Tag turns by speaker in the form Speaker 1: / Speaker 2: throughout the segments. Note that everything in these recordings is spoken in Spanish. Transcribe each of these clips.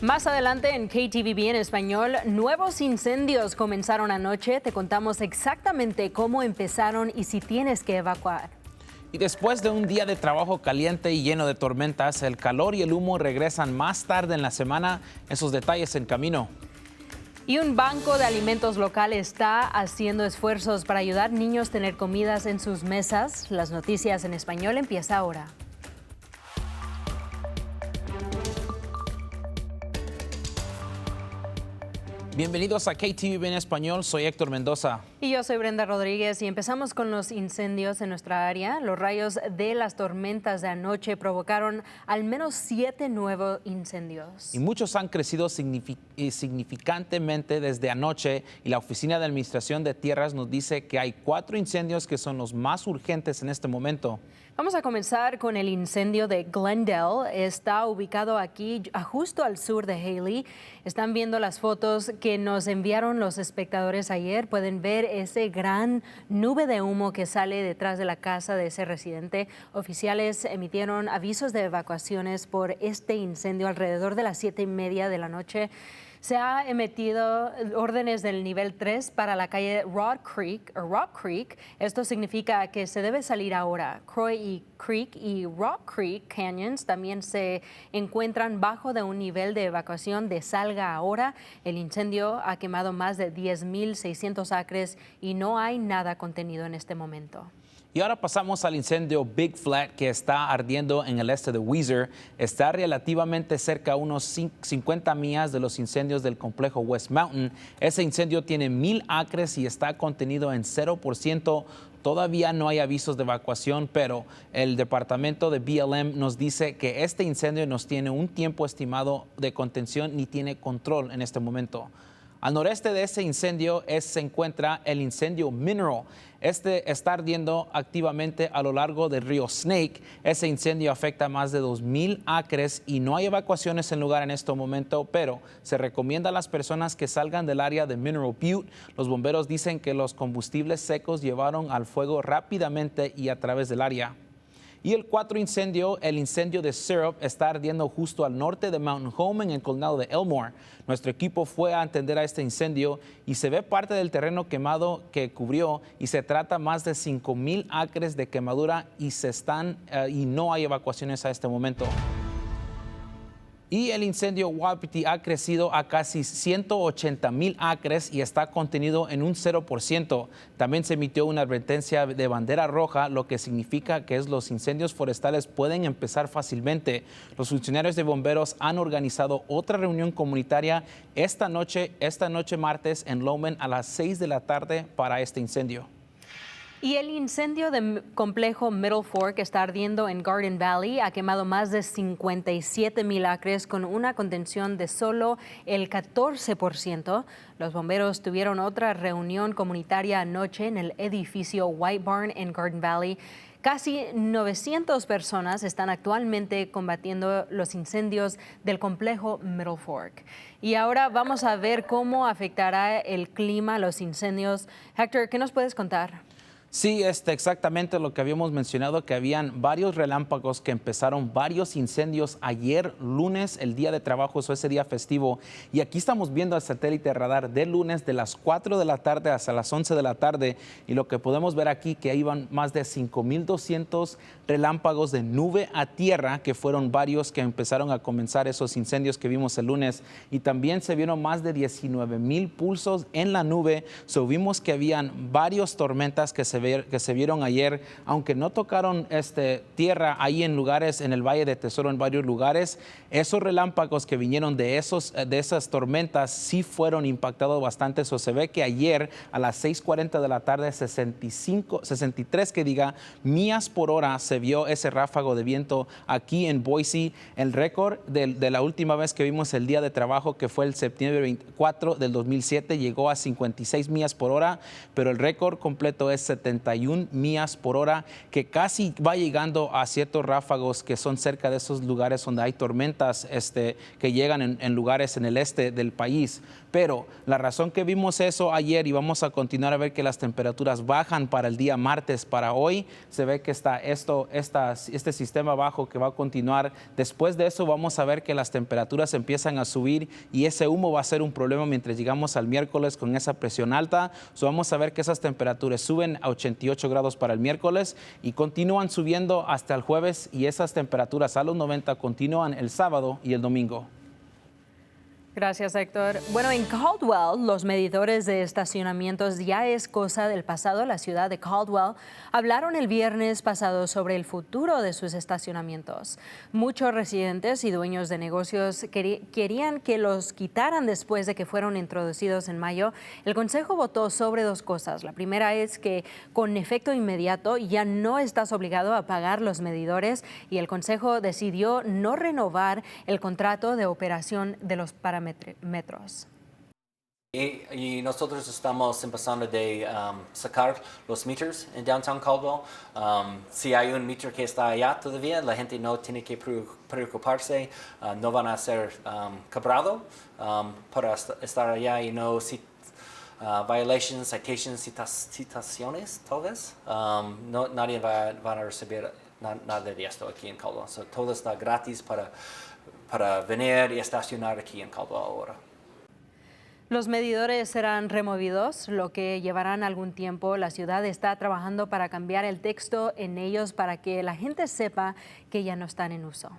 Speaker 1: Más adelante en KTVB en español, nuevos incendios comenzaron anoche. Te contamos exactamente cómo empezaron y si tienes que evacuar.
Speaker 2: Y después de un día de trabajo caliente y lleno de tormentas, el calor y el humo regresan más tarde en la semana. Esos detalles en camino.
Speaker 1: Y un banco de alimentos local está haciendo esfuerzos para ayudar a niños a tener comidas en sus mesas. Las noticias en español empieza ahora.
Speaker 2: Bienvenidos a KTVB en español, soy Héctor Mendoza.
Speaker 1: Y yo soy Brenda Rodríguez y empezamos con los incendios en nuestra área. Los rayos de las tormentas de anoche provocaron al menos 7 nuevos incendios.
Speaker 2: Y muchos han crecido significantemente desde anoche y la Oficina de Administración de Tierras nos dice que hay 4 incendios que son los más urgentes en este momento.
Speaker 1: Vamos a comenzar con el incendio de Glendale. Está ubicado aquí justo al sur de Hailey. Están viendo las fotos que nos enviaron los espectadores ayer. Pueden ver ese gran nube de humo que sale detrás de la casa de ese residente. Oficiales emitieron avisos de evacuaciones por este incendio alrededor de las 7:30 de la noche. Se ha emitido órdenes del nivel 3 para la calle Rock Creek. Esto significa que se debe salir ahora. Croy Creek y Rock Creek Canyons también se encuentran bajo de un nivel de evacuación de salga ahora. El incendio ha quemado más de 10,600 acres y no hay nada contenido en este momento.
Speaker 2: Y ahora pasamos al incendio Big Flat que está ardiendo en el este de Weiser. Está relativamente cerca a unos 50 millas de los incendios del complejo West Mountain. Ese incendio tiene 1,000 acres y está contenido en 0%. Todavía no hay avisos de evacuación, pero el departamento de BLM nos dice que este incendio no tiene un tiempo estimado de contención ni tiene control en este momento. Al noreste de ese incendio se encuentra el incendio Mineral. Este está ardiendo activamente a lo largo del río Snake. Ese incendio afecta a más de 2,000 acres y no hay evacuaciones en lugar en este momento, pero se recomienda a las personas que salgan del área de Mineral Butte. Los bomberos dicen que los combustibles secos llevaron al fuego rápidamente y a través del área. Y el 4 incendio, el incendio de Syrup, está ardiendo justo al norte de Mountain Home en el condado de Elmore. Nuestro equipo fue a atender a este incendio y se ve parte del terreno quemado que cubrió y se trata más de 5,000 acres de quemadura y no hay evacuaciones a este momento. Y el incendio Wapiti ha crecido a casi 180,000 acres y está contenido en un 0%. También se emitió una advertencia de bandera roja, lo que significa que los incendios forestales pueden empezar fácilmente. Los funcionarios de bomberos han organizado otra reunión comunitaria esta noche martes en Lowman a las 6 de la tarde para este incendio.
Speaker 1: Y el incendio del complejo Middle Fork está ardiendo en Garden Valley. Ha quemado más de 57,000 acres con una contención de solo el 14%. Los bomberos tuvieron otra reunión comunitaria anoche en el edificio White Barn en Garden Valley. Casi 900 personas están actualmente combatiendo los incendios del complejo Middle Fork. Y ahora vamos a ver cómo afectará el clima a los incendios. Héctor, ¿qué nos puedes contar?
Speaker 2: Sí, exactamente lo que habíamos mencionado, que habían varios relámpagos que empezaron varios incendios ayer lunes, el día de trabajo, ese día festivo. Y aquí estamos viendo el satélite radar del lunes de las 4 de la tarde hasta las 11 de la tarde. Y lo que podemos ver aquí que iban más de 5,200 relámpagos de nube a tierra, que fueron varios que empezaron a comenzar esos incendios que vimos el lunes. Y también se vieron más de 19,000 pulsos en la nube. Vimos que habían varios tormentas que se vieron ayer, aunque no tocaron tierra ahí en lugares, en el Valle de Tesoro, en varios lugares. Esos relámpagos que vinieron de esas tormentas sí fueron impactados bastante. Se ve que ayer a las 6:40 de la tarde, 63 millas por hora se vio ese ráfago de viento aquí en Boise. El récord de la última vez que vimos el día de trabajo, que fue el septiembre 24 del 2007, llegó a 56 millas por hora, pero el récord completo es 70 71 millas por hora, que casi va llegando a ciertos ráfagos que son cerca de esos lugares donde hay tormentas que llegan en lugares en el este del país. Pero la razón que vimos eso ayer y vamos a continuar a ver que las temperaturas bajan para el día martes, para hoy, se ve que está este sistema bajo que va a continuar. Después de eso vamos a ver que las temperaturas empiezan a subir y ese humo va a ser un problema mientras llegamos al miércoles con esa presión alta. Vamos a ver que esas temperaturas suben a 88 grados para el miércoles y continúan subiendo hasta el jueves, y esas temperaturas a los 90 continúan el sábado y el domingo.
Speaker 1: Gracias, Héctor. Bueno, en Caldwell, los medidores de estacionamientos ya es cosa del pasado. La ciudad de Caldwell hablaron el viernes pasado sobre el futuro de sus estacionamientos. Muchos residentes y dueños de negocios querían que los quitaran después de que fueron introducidos en mayo. El Consejo votó sobre dos cosas. La primera es que con efecto inmediato ya no estás obligado a pagar los medidores, y el Consejo decidió no renovar el contrato de operación de los parametros.
Speaker 3: Y nosotros estamos empezando de sacar los meters en Downtown Caldwell. Si hay un meter que está allá todavía, la gente no tiene que preocuparse, no van a ser cobrados para estar allá y no violations, citations, citaciones, tal vez. Nadie va a recibir nada de esto aquí en Caldwell. Todo está gratis para venir y estacionar aquí en Caldwell ahora.
Speaker 1: Los medidores serán removidos, lo que llevarán algún tiempo. La ciudad está trabajando para cambiar el texto en ellos para que la gente sepa que ya no están en uso.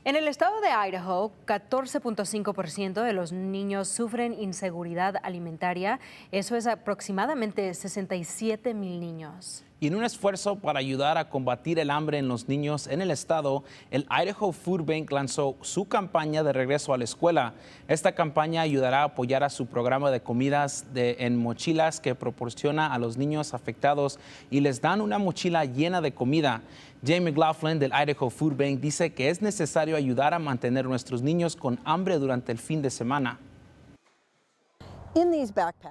Speaker 1: En el estado de Idaho, 14.5% de los niños sufren inseguridad alimentaria. Eso es aproximadamente 67,000 niños.
Speaker 2: Y en un esfuerzo para ayudar a combatir el hambre en los niños en el estado, el Idaho Food Bank lanzó su campaña de regreso a la escuela. Esta campaña ayudará a apoyar a su programa de comidas en mochilas que proporciona a los niños afectados y les dan una mochila llena de comida. Jay McLaughlin del Idaho Food Bank dice que es necesario ayudar a mantener a nuestros niños con hambre durante el fin de semana.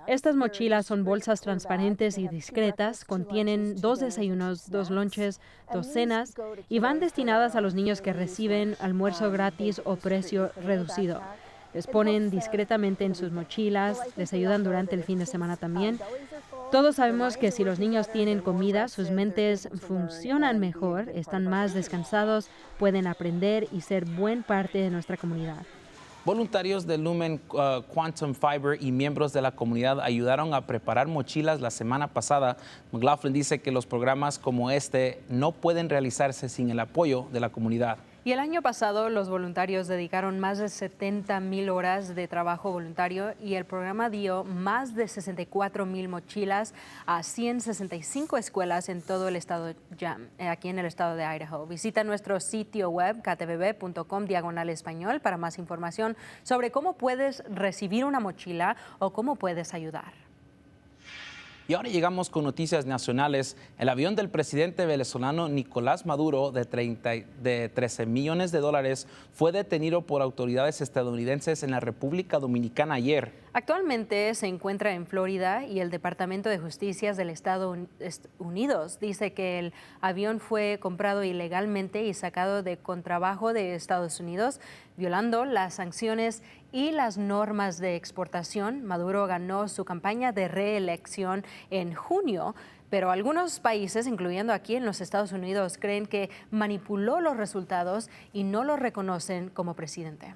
Speaker 1: Estas mochilas son bolsas transparentes y discretas, contienen 2 desayunos, 2 lonches, 2 cenas y van destinadas a los niños que reciben almuerzo gratis o precio reducido. Les ponen discretamente en sus mochilas, les ayudan durante el fin de semana también. Todos sabemos que si los niños tienen comida, sus mentes funcionan mejor, están más descansados, pueden aprender y ser buena parte de nuestra comunidad.
Speaker 2: Voluntarios de Lumen Quantum Fiber y miembros de la comunidad ayudaron a preparar mochilas la semana pasada. McLaughlin dice que los programas como este no pueden realizarse sin el apoyo de la comunidad.
Speaker 1: Y el año pasado los voluntarios dedicaron más de 70,000 horas de trabajo voluntario y el programa dio más de 64,000 mochilas a 165 escuelas en todo el estado, aquí en el estado de Idaho. Visita nuestro sitio web ktbb.com/español para más información sobre cómo puedes recibir una mochila o cómo puedes ayudar.
Speaker 2: Y ahora llegamos con noticias nacionales. El avión del presidente venezolano Nicolás Maduro de 13 millones de dólares fue detenido por autoridades estadounidenses en la República Dominicana ayer.
Speaker 1: Actualmente se encuentra en Florida y el Departamento de Justicia del Estados Unidos dice que el avión fue comprado ilegalmente y sacado de contrabando de Estados Unidos, violando las sanciones y las normas de exportación. Maduro ganó su campaña de reelección en junio, pero algunos países, incluyendo aquí en los Estados Unidos, creen que manipuló los resultados y no lo reconocen como presidente.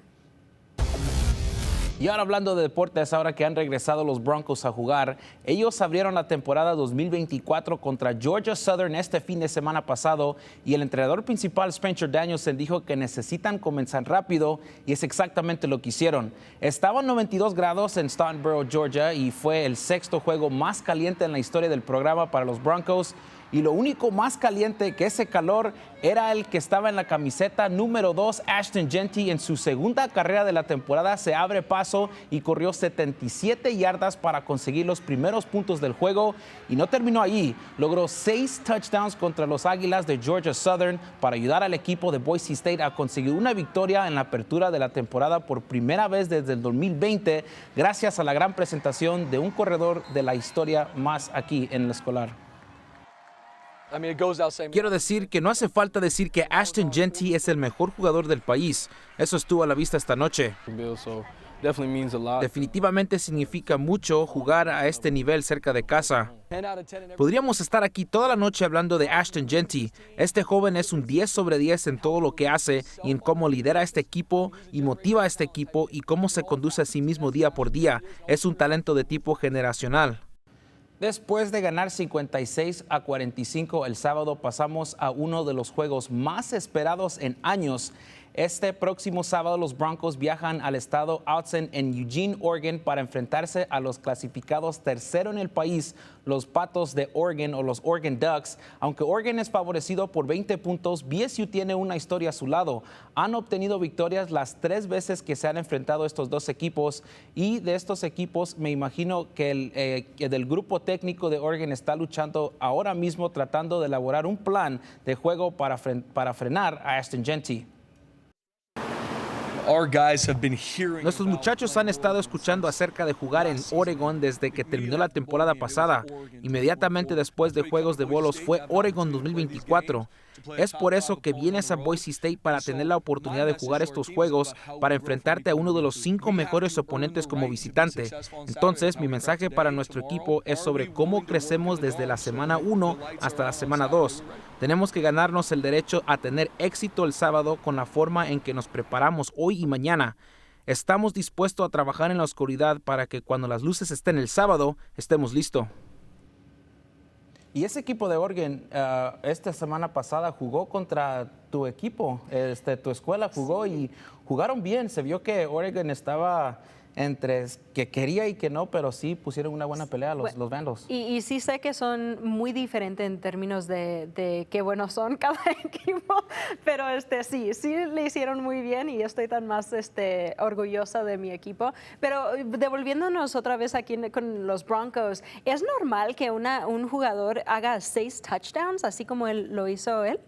Speaker 2: Y ahora hablando de deportes, ahora que han regresado los Broncos a jugar, ellos abrieron la temporada 2024 contra Georgia Southern este fin de semana pasado y el entrenador principal Spencer Danielson dijo que necesitan comenzar rápido y es exactamente lo que hicieron. Estaban 92 grados en Staunboro, Georgia y fue el 6º juego más caliente en la historia del programa para los Broncos. y lo único más caliente que ese calor era el que estaba en la camiseta número 2, Ashton Jeanty. En su segunda carrera de la temporada se abre paso y corrió 77 yardas para conseguir los primeros puntos del juego, y no terminó allí. Logró 6 touchdowns contra los Águilas de Georgia Southern para ayudar al equipo de Boise State a conseguir una victoria en la apertura de la temporada por primera vez desde el 2020, gracias a la gran presentación de un corredor de la historia más aquí en el escolar. Quiero decir que no hace falta decir que Ashton Jeanty es el mejor jugador del país. Eso estuvo a la vista esta noche. Definitivamente significa mucho jugar a este nivel cerca de casa. Podríamos estar aquí toda la noche hablando de Ashton Jeanty. Este joven es un 10 sobre 10 en todo lo que hace y en cómo lidera a este equipo y motiva a este equipo y cómo se conduce a sí mismo día por día. Es un talento de tipo generacional. Después de ganar 56-45 el sábado, pasamos a uno de los juegos más esperados en años. Este próximo sábado los Broncos viajan al estado Autzen en Eugene, Oregon, para enfrentarse a los clasificados tercero en el país, los Patos de Oregon o los Oregon Ducks. Aunque Oregon es favorecido por 20 puntos, BSU tiene una historia a su lado. Han obtenido victorias las 3 veces que se han enfrentado estos dos equipos, y de estos equipos me imagino que el del grupo técnico de Oregon está luchando ahora mismo tratando de elaborar un plan de juego para frenar a Ashton Jeanty. Nuestros muchachos han estado escuchando acerca de jugar en Oregon desde que terminó la temporada pasada. Inmediatamente después de Juegos de Bolos fue Oregon 2024. Es por eso que vienes a Boise State para tener la oportunidad de jugar estos juegos, para enfrentarte a uno de los 5 mejores oponentes como visitante. Entonces, mi mensaje para nuestro equipo es sobre cómo crecemos desde la semana 1 hasta la semana 2. Tenemos que ganarnos el derecho a tener éxito el sábado con la forma en que nos preparamos hoy y mañana. Estamos dispuestos a trabajar en la oscuridad para que cuando las luces estén el sábado, estemos listos. Y ese equipo de Oregon, esta semana pasada jugó contra tu equipo, tu escuela jugó y jugaron bien. Se vio que Oregon estaba entre que quería y que no, pero sí pusieron una buena pelea los Vandals.
Speaker 1: Y sí sé que son muy diferentes en términos de qué buenos son cada equipo, pero sí le hicieron muy bien y estoy tan más orgullosa de mi equipo. Pero devolviéndonos otra vez aquí con los Broncos, ¿es normal que un jugador haga 6 touchdowns, así como lo hizo él?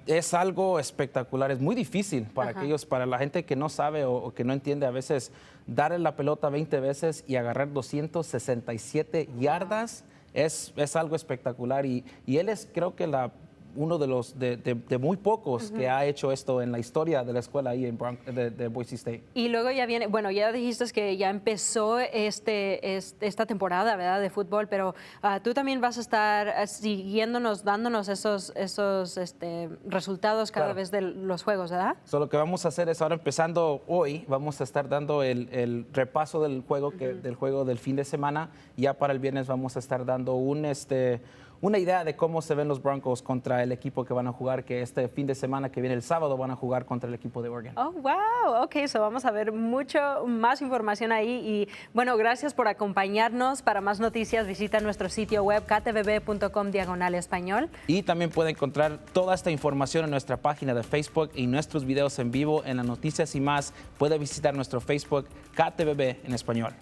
Speaker 2: Es algo espectacular, es muy difícil para para la gente que no sabe o que no entiende a veces, darle la pelota 20 veces y agarrar 267 yardas es algo espectacular, y él es, creo que uno de los de muy pocos que ha hecho esto en la historia de la escuela ahí de Boise State. Y
Speaker 1: luego ya viene, bueno, ya dijiste que ya empezó esta temporada, ¿verdad?, de fútbol, pero tú también vas a estar siguiéndonos, dándonos esos resultados cada vez de los juegos, ¿verdad?
Speaker 2: Lo que vamos a hacer es, ahora empezando hoy, vamos a estar dando el repaso del juego, del juego del fin de semana. Ya para el viernes vamos a estar dando una idea de cómo se ven los Broncos contra el equipo que van a jugar, que este fin de semana que viene, el sábado, van a jugar contra el equipo de Oregon.
Speaker 1: Oh, wow. Ok, vamos a ver mucho más información ahí. Y bueno, gracias por acompañarnos. Para más noticias, visita nuestro sitio web ktvb.com/español.
Speaker 2: Y también puede encontrar toda esta información en nuestra página de Facebook y nuestros videos en vivo en las noticias y más. Puede visitar nuestro Facebook KTVB en español.